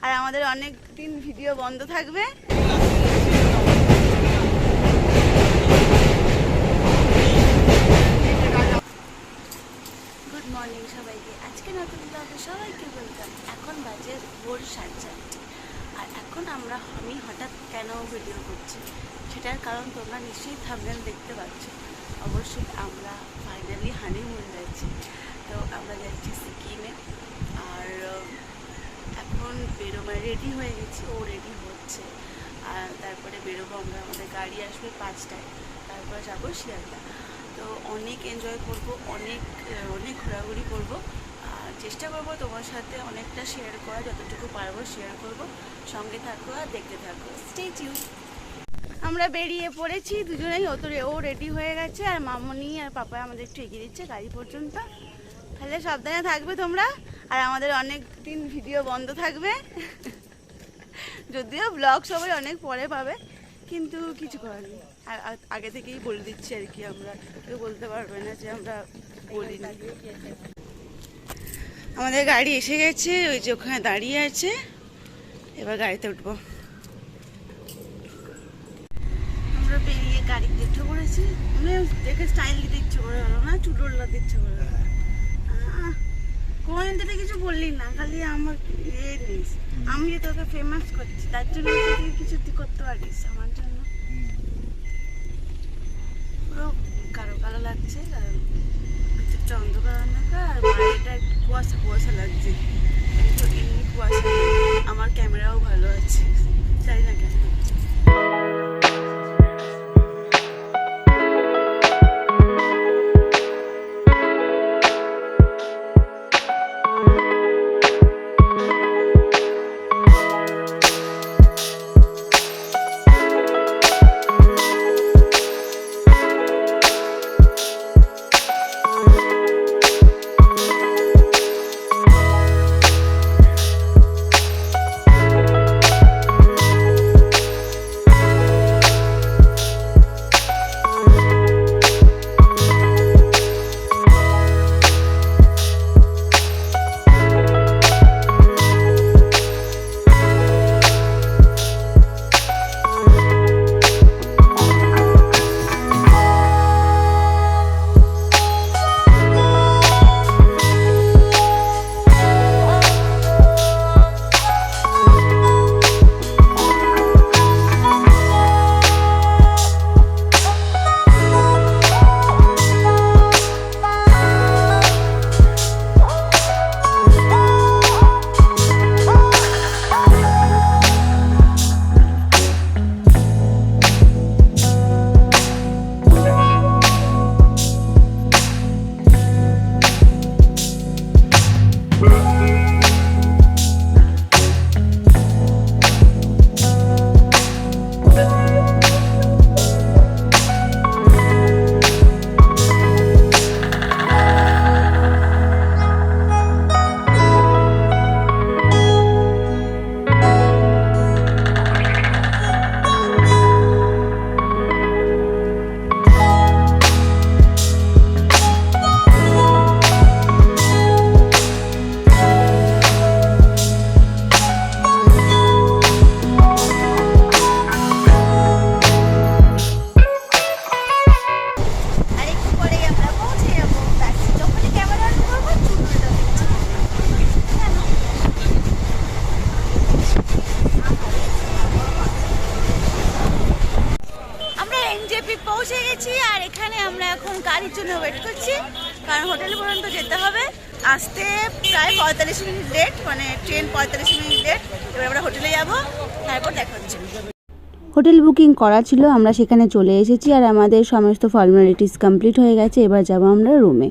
আর আমাদের অনেক দিন ভিডিও বন্ধ থাকবে। গুড মর্নিং সবাইকে, আজকে নতুন ব্লগে সবাইকে ওয়েলকাম। এখন বাজে ভোর 4:30 আর এখন আমি হঠাৎ কেন ভিডিও করছি সেটার কারণ তোমরা নিশ্চয়ই থাম্বনেল দেখতে পাচ্ছ। অবশ্যই আমরা ফাইনালি হানিমুন যাচ্ছি। তো আমরা যাচ্ছি সিকিমে। আর এখন রেডি হয়ে গেছি, ও রেডি হচ্ছে। আর তারপরে বেরোবো আমরা, আমাদের গাড়ি আসবে 5টায়। তারপর যাবো শিয়ালদা। তো অনেক এনজয় করবো, অনেক ঘোরাঘুরি করবো। আর চেষ্টা করবো তোমার সাথে অনেকটা শেয়ার করা, যতটুকু পারবো শেয়ার করবো। সঙ্গে থাকো আর দেখতে থাকো, স্টে টিউন। আমরা বেরিয়ে পড়েছি দুজনেই, ও রেডি হয়ে গেছে আর মামনি আর পাপা আমাদের একটু এগিয়ে দিচ্ছে গাড়ি পর্যন্ত। তাহলে সাবধানে থাকবে তোমরা। আর আমাদের অনেক দিন ভিডিও বন্ধ থাকবে, যদিও ব্লগ সবাই অনেক পরে পাবে, কিন্তু কিছু করার নেই। আর আগে থেকেই বলে দিচ্ছি আর কি, আমরা কেউ বলতে পারবে না যে আমরা বলি না। আমাদের গাড়ি এসে গেছে, ওই যে ওখানে দাঁড়িয়ে আছে। এবার গাড়িতে উঠবো। আমরা বেরিয়ে গাড়িতে উঠে পড়েছি। আমি দেখে স্টাইল দিতে ইচ্ছে করে গেল না, চুটোল্লাতে ইচ্ছে করে গেল। কোনদিন থেকে কিছু বললি না, খালি আমার নিস। আমি যে তোকে ফেমাস করছি তার জন্য তুই কিছু তুই করতে পারিস আমার জন্য। পুরো কালো কালো লাগছে, কারণ ভিতরটা অন্ধকার অন্ধকার আর বাইরেটা কুয়াশা কুয়াশা লাগছে। কিন্তু এমনি কুয়াশা নেই, আমার ক্যামেরাও ভালো আছে, জানি না কেন হচ্ছে। পৌঁছে গেছি আর এখানে আমরা এখন গাড়ির জন্য ওয়েট করছি, কারণ হোটেল পর্যন্ত যেতে হবে। আসতে প্রায় 45 মিনিট লেট, মানে ট্রেন 45 মিনিট লেট। এবার আমরা হোটেলে যাবো, তারপর দেখা হচ্ছে। হোটেল বুকিং করা ছিল, আমরা সেখানে চলে এসেছি আর আমাদের সমস্ত ফর্মালিটিস কমপ্লিট হয়ে গেছে। এবার যাব আমরা রুমে।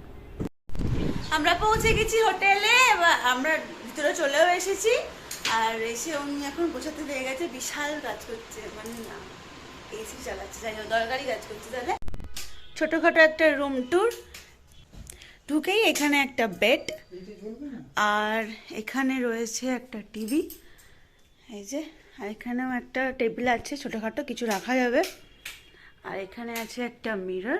আমরা পৌঁছে গেছি হোটেলে, এবার আমরা ভিতরে চলেও এসেছি। আর এসে উনি এখন গোছাতে দিয়ে গেছে, বিশাল কাজ করছে, মানে না এসি চালাচ্ছে, যাই হোক দরকারি কাজ করছে। তাহলে ছোটোখাটো একটা রুম ট্যুর। ঢুকেই এখানে একটা বেড, আর এখানে রয়েছে একটা টিভি, এই যে। আর এখানেও একটা টেবিল আছে, ছোটোখাটো কিছু রাখা যাবে। আর এখানে আছে একটা মিরর,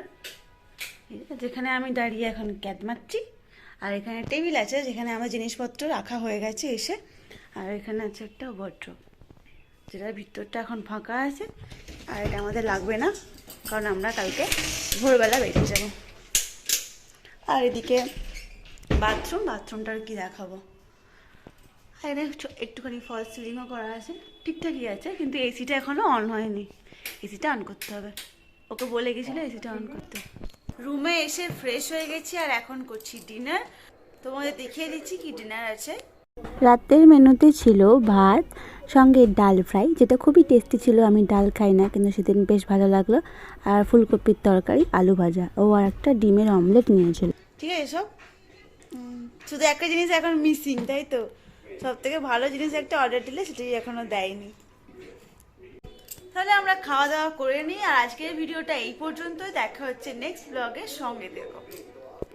যেখানে আমি দাঁড়িয়ে এখন ক্যাট মারছি। আর এখানে টেবিল আছে, যেখানে আমার জিনিসপত্র রাখা হয়ে গেছে এসে। আর এখানে আছে একটা ওয়ার্ড্রোব, যেটার ভিতরটা এখন ফাঁকা আছে, আর এটা আমাদের লাগবে না কারণ আমরা কালকে ভোরবেলা বেরিয়ে যাব। আর এদিকে বাথরুমটা আর কি দেখাবো। আর এটা একটুখানি ফলস সিলিংও করা আছে, ঠিকঠাকই আছে, কিন্তু এসিটা এখনও অন হয়নি, এসিটা অন করতে হবে। ওকে বলে গেছিলো এসিটা অন করতে। রুমে এসে ফ্রেশ হয়ে গেছি আর এখন করছি ডিনার। তোমাদের দেখিয়ে দিচ্ছি কি ডিনার আছে। রাতের মেনুতে ছিল ভাত, সঙ্গে ডাল ফ্রাই, যেটা খুবই টেস্টি ছিল। আমি ডাল খাই না, কিন্তু সেদিন বেশ ভালো লাগলো। আর ফুলকপির তরকারি, আলু ভাজা ও আর একটা ডিমের অমলেট নিয়েছিল। ঠিক আছে সব, শুধু একটা জিনিস এখন মিসিং, তাই তো? সব থেকে ভালো জিনিস একটা অর্ডার দিলে সেটাই এখনো দেয়নি। তাহলে আমরা খাওয়া দাওয়া করে নিই, আর আজকের ভিডিওটা এই পর্যন্তই। দেখা হচ্ছে নেক্সট ব্লগের সঙ্গে দেখো।